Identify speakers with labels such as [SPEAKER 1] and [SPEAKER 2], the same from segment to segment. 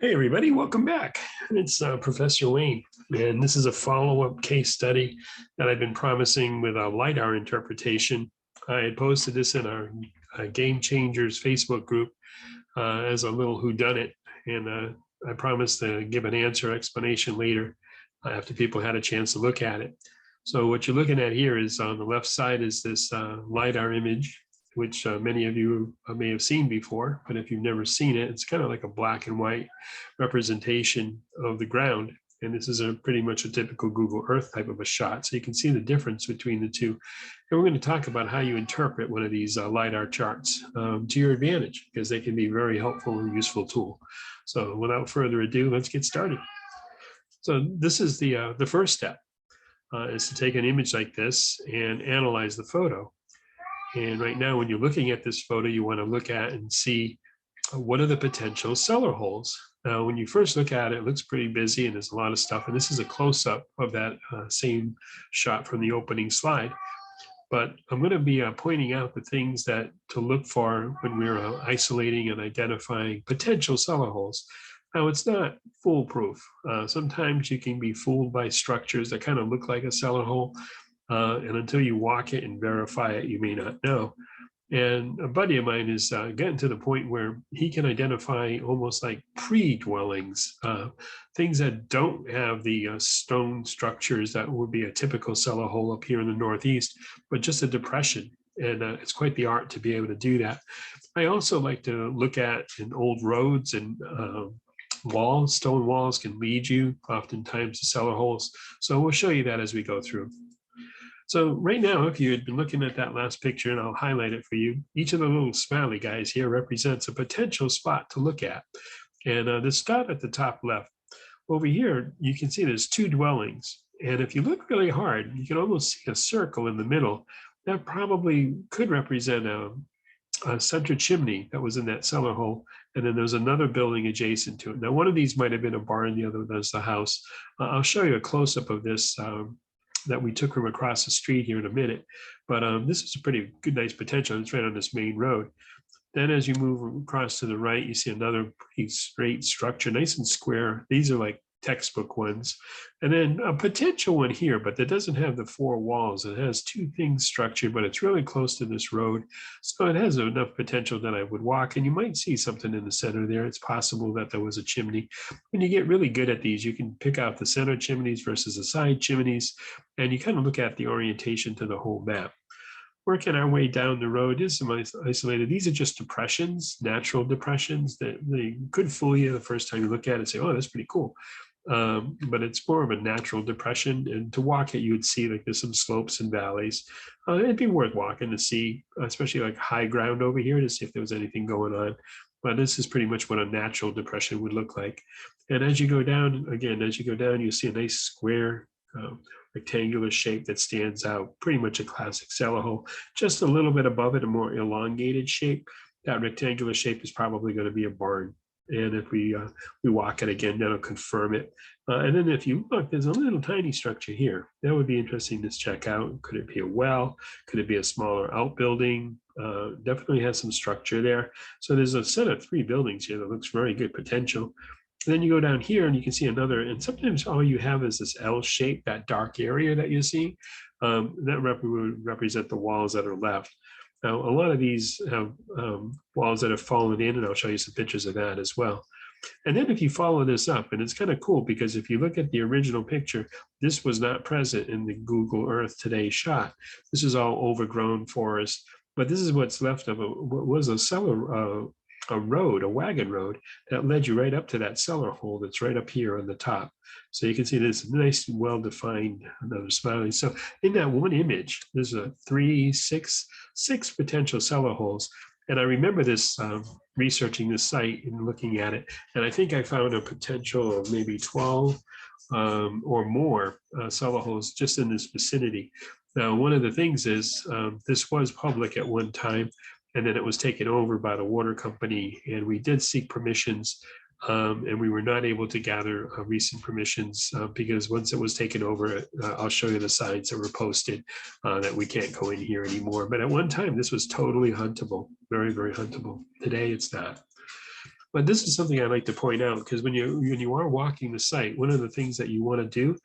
[SPEAKER 1] Hey everybody, welcome back. It's Professor Wayne, and this is a follow-up case study that I've been promising with a Lidar interpretation. I had posted this in our Game Changers Facebook group as a little whodunit, and I promised to give an answer explanation later after people had a chance to look at it. So what you're looking at here is on the left side is this Lidar image, which many of you may have seen before, but if you've never seen it, it's kind of like a black and white representation of the ground. And this is pretty much a typical Google Earth type of a shot. So you can see the difference between the two. And we're going to talk about how you interpret one of these LiDAR charts to your advantage, because they can be a very helpful and useful tool. So without further ado, let's get started. So this is the first step, is to take an image like this and analyze the photo. And right now, when you're looking at this photo, you want to look at and see what are the potential cellar holes. Now, when you first look at it, it looks pretty busy and there's a lot of stuff. And this is a close-up of that same shot from the opening slide. But I'm going to be pointing out the things that to look for when we're isolating and identifying potential cellar holes. Now, it's not foolproof. Sometimes you can be fooled by structures that kind of look like a cellar hole. And until you walk it and verify it, you may not know. And a buddy of mine is getting to the point where he can identify almost like pre-dwellings, things that don't have the stone structures that would be a typical cellar hole up here in the Northeast, but just a depression. And it's quite the art to be able to do that. I also like to look at in old roads and walls. Stone walls can lead you oftentimes to cellar holes. So we'll show you that as we go through. So right now, if you had been looking at that last picture, and I'll highlight it for you, each of the little smiley guys here represents a potential spot to look at. And the spot at the top left, over here, you can see there's two dwellings. And if you look really hard, you can almost see a circle in the middle. That probably could represent a center chimney that was in that cellar hole. And then there's another building adjacent to it. Now, one of these might have been a barn, the other was the house. I'll show you a close-up of this that we took from across the street here in a minute. But this is a pretty good, nice potential. It's right on this main road. Then as you move across to the right, you see another pretty straight structure, nice and square. These are like textbook ones. And then a potential one here, but that doesn't have the four walls. It has two things structured, but it's really close to this road. So it has enough potential that I would walk, and you might see something in the center there. It's possible that there was a chimney. When you get really good at these, you can pick out the center chimneys versus the side chimneys, and you kind of look at the orientation to the whole map. Working our way down the road is some isolated. These are just depressions, natural depressions that they could fool you the first time you look at it and say, oh, that's pretty cool. But it's more of a natural depression. And to walk it, you would see like there's some slopes and valleys. It'd be worth walking to see, especially like high ground over here to see if there was anything going on. But this is pretty much what a natural depression would look like. And as you go down, again, you see a nice square rectangular shape that stands out, pretty much a classic cellar hole. Just a little bit above it, a more elongated shape. That rectangular shape is probably going to be a barn. And if we walk it again, that'll confirm it. And then if you look, there's a little tiny structure here. That would be interesting to check out. Could it be a well? Could it be a smaller outbuilding? Definitely has some structure there. So there's a set of three buildings here that looks very good potential. And then you go down here and you can see another, and sometimes all you have is this L shape, that dark area that you see. That would represent the walls that are left. Now, a lot of these have walls that have fallen in, and I'll show you some pictures of that as well. And then if you follow this up, and it's kind of cool because if you look at the original picture, this was not present in the Google Earth Today shot. This is all overgrown forest, but this is what's left of what was a cellar, a road, a wagon road that led you right up to that cellar hole that's right up here on the top. So you can see this nice, well-defined, another smiley. So in that one image, there's six potential cellar holes. And I remember this researching this site and looking at it, and I think I found a potential of maybe 12 or more cellar holes just in this vicinity. Now, one of the things is this was public at one time, and then it was taken over by the water company, and we did seek permissions, and we were not able to gather recent permissions because once it was taken over, I'll show you the signs that were posted that we can't go in here anymore. But at one time, this was totally huntable, very, very huntable. Today, it's not. But this is something I like to point out, because when you are walking the site, one of the things that you want to do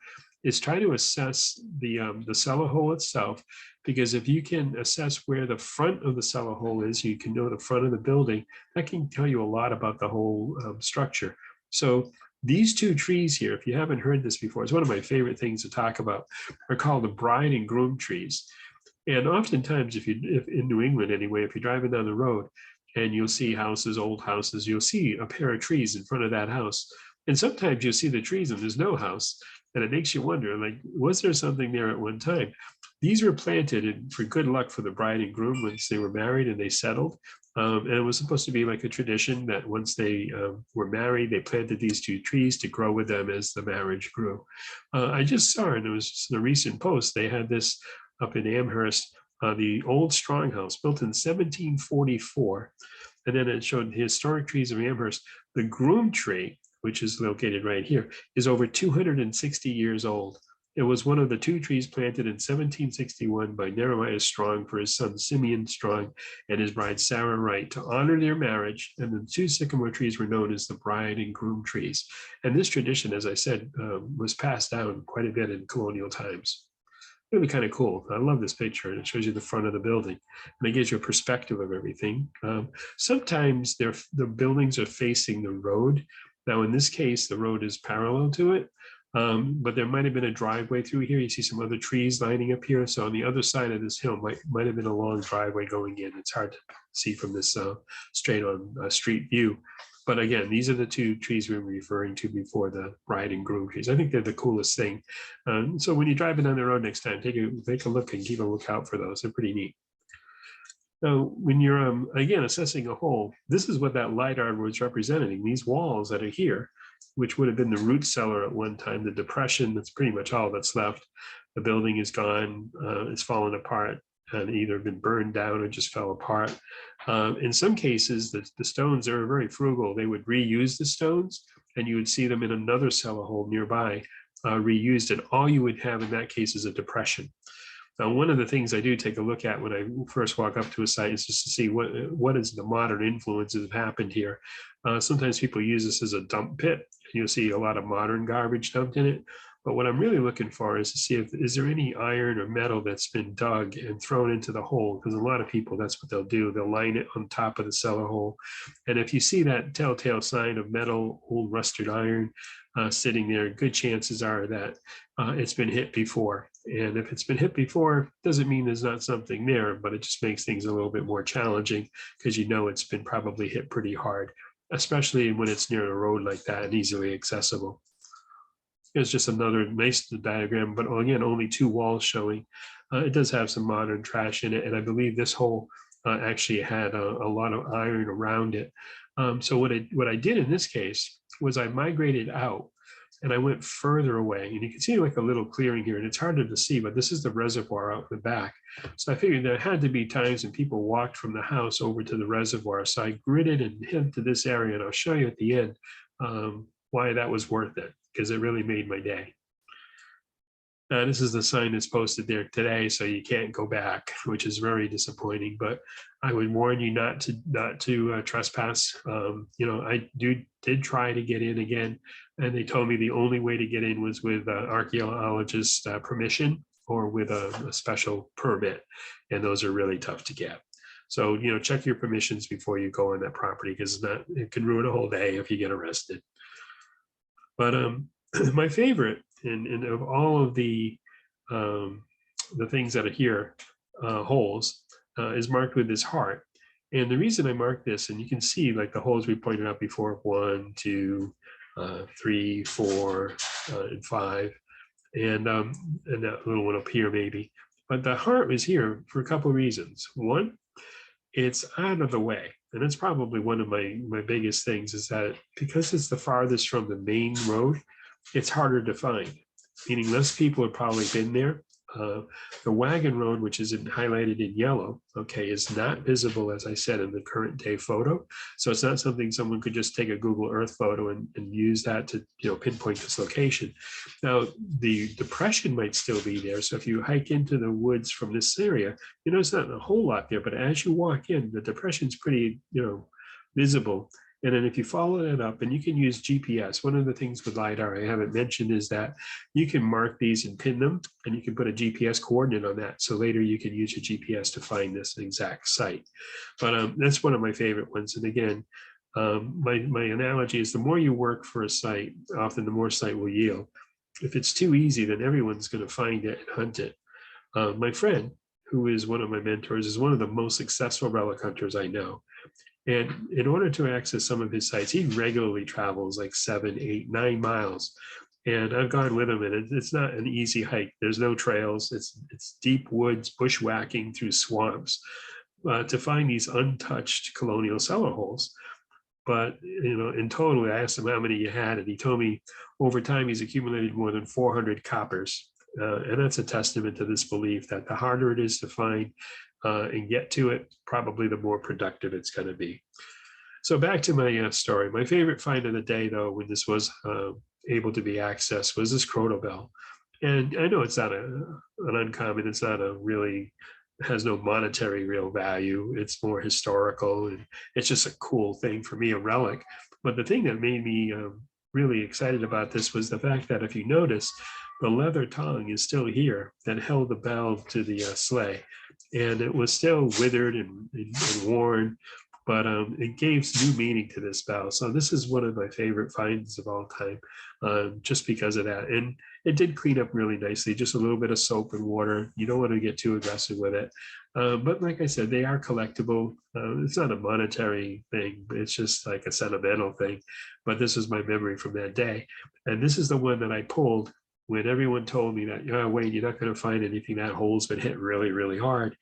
[SPEAKER 1] is try to assess the cellar hole itself, because if you can assess where the front of the cellar hole is, you can know the front of the building. That can tell you a lot about the whole structure. So these two trees here, if you haven't heard this before, it's one of my favorite things to talk about, are called the bride and groom trees. And oftentimes, if in New England anyway, if you're driving down the road and you'll see houses, old houses, you'll see a pair of trees in front of that house. And sometimes you'll see the trees and there's no house. And it makes you wonder, like, was there something there at one time? These were planted for good luck for the bride and groom once they were married and they settled. And it was supposed to be like a tradition that once they were married, they planted these two trees to grow with them as the marriage grew. I just saw, and it was just in a recent post, they had this up in Amherst, the old strong house built in 1744. And then it showed the historic trees of Amherst. The groom tree, which is located right here, is over 260 years old. It was one of the two trees planted in 1761 by Nehemiah Strong for his son Simeon Strong and his bride Sarah Wright to honor their marriage. And the two sycamore trees were known as the bride and groom trees. And this tradition, as I said, was passed down quite a bit in colonial times. Really kind of cool. I love this picture, and it shows you the front of the building, and it gives you a perspective of everything. Sometimes the buildings are facing the road. Now, in this case, the road is parallel to it, but there might have been a driveway through here. You see some other trees lining up here. So on the other side of this hill might have been a long driveway going in. It's hard to see from this straight on street view. But again, these are the two trees we were referring to before, the bride and groom trees. I think they're the coolest thing. So when you're driving down the road next time, take a look and keep a lookout for those. They're pretty neat. Now, when you're, again, assessing a hole, this is what that Lidar was representing. These walls that are here, which would have been the root cellar at one time, the depression, that's pretty much all that's left. The building is gone, it's fallen apart, and either been burned down or just fell apart. In some cases, the stones are very frugal. They would reuse the stones, and you would see them in another cellar hole nearby, reused, and all you would have in that case is a depression. Now, one of the things I do take a look at when I first walk up to a site is just to see what is the modern influences have happened here. Sometimes people use this as a dump pit. You'll see a lot of modern garbage dumped in it. But what I'm really looking for is to see if is there any iron or metal that's been dug and thrown into the hole, because a lot of people, that's what they'll do. They'll line it on top of the cellar hole. And if you see that telltale sign of metal, old rusted iron sitting there, good chances are that it's been hit before. And if it's been hit before, doesn't mean there's not something there, but it just makes things a little bit more challenging, because you know it's been probably hit pretty hard, especially when it's near a road like that and easily accessible. It's just another nice diagram, but again, only two walls showing. It does have some modern trash in it, and I believe this hole actually had a lot of iron around it. So what I did in this case was I migrated out, and I went further away, and you can see like a little clearing here, and it's harder to see, but this is the reservoir out in the back. So I figured there had to be times when people walked from the house over to the reservoir. So I gridded and hid to this area, and I'll show you at the end why that was worth it, because it really made my day. This is the sign that's posted there today, so you can't go back, which is very disappointing. But I would warn you not to trespass. I did try to get in again, and they told me the only way to get in was with archaeologist permission or with a special permit, and those are really tough to get. So check your permissions before you go on that property, because it can ruin a whole day if you get arrested. But my favorite in of all of the things that are here, holes, is marked with this heart. And the reason I marked this, and you can see like the holes we pointed out before, 1, 2, 3, 4, and 5, and that little one up here maybe. But the heart was here for a couple of reasons. One, it's out of the way. And that's probably one of my biggest things, is that because it's the farthest from the main road, it's harder to find, meaning less people have probably been there. The wagon road, which is highlighted in yellow, okay, is not visible, as I said, in the current day photo. So it's not something someone could just take a Google Earth photo and use that to pinpoint this location. Now, the depression might still be there. So if you hike into the woods from this area, it's not a whole lot there, but as you walk in, the depression's pretty, visible. And then if you follow it up, and you can use GPS. One of the things with LiDAR I haven't mentioned is that you can mark these and pin them, and you can put a GPS coordinate on that. So later you can use your GPS to find this exact site. But that's one of my favorite ones. And again, my analogy is the more you work for a site, often the more site will yield. If it's too easy, then everyone's going to find it and hunt it. My friend, who is one of my mentors, is one of the most successful relic hunters I know. And in order to access some of his sites, he regularly travels like 7, 8, 9 miles. And I've gone with him, and it's not an easy hike. There's no trails. It's deep woods, bushwhacking through swamps to find these untouched colonial cellar holes. But in total, I asked him how many he had, and he told me over time he's accumulated more than 400 coppers. And that's a testament to this belief that the harder it is to find and get to it, probably the more productive it's going to be. So back to my story. My favorite find of the day, though, when this was able to be accessed, was this crotal bell. And I know it's not an uncommon, it's not a really, has no monetary real value. It's more historical, and it's just a cool thing for me, a relic. But the thing that made me really excited about this was the fact that if you notice, the leather tongue is still here that held the bell to the sleigh. And it was still withered and worn, but it gave new meaning to this bell. So this is one of my favorite finds of all time, just because of that. And it did clean up really nicely, just a little bit of soap and water. You don't want to get too aggressive with it. But like I said, they are collectible. It's not a monetary thing, it's just like a sentimental thing. But this is my memory from that day. And this is the one that I pulled when everyone told me that, Wayne, you're not going to find anything, that hole's been hit really, really hard.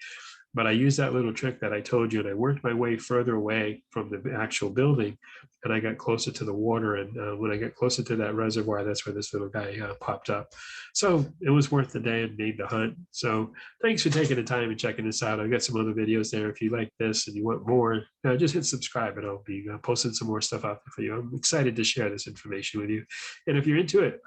[SPEAKER 1] But I used that little trick that I told you, and I worked my way further away from the actual building, and I got closer to the water. And when I got closer to that reservoir, that's where this little guy popped up. So it was worth the day and made the hunt. So thanks for taking the time and checking this out. I've got some other videos there. If you like this and you want more, just hit subscribe, and I'll be posting some more stuff out there for you. I'm excited to share this information with you. And if you're into it,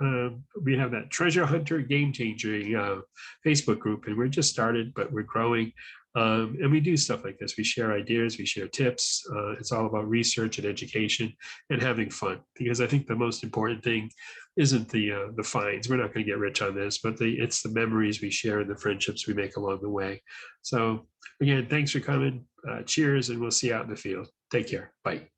[SPEAKER 1] we have that Treasure Hunter Game Changer Facebook group, and we're just started, but we're growing. And we do stuff like this. We share ideas, we share tips. It's all about research and education and having fun, because I think the most important thing isn't the finds. We're not going to get rich on this, but it's the memories we share and the friendships we make along the way. So again, thanks for coming. Cheers, and we'll see you out in the field. Take care. Bye.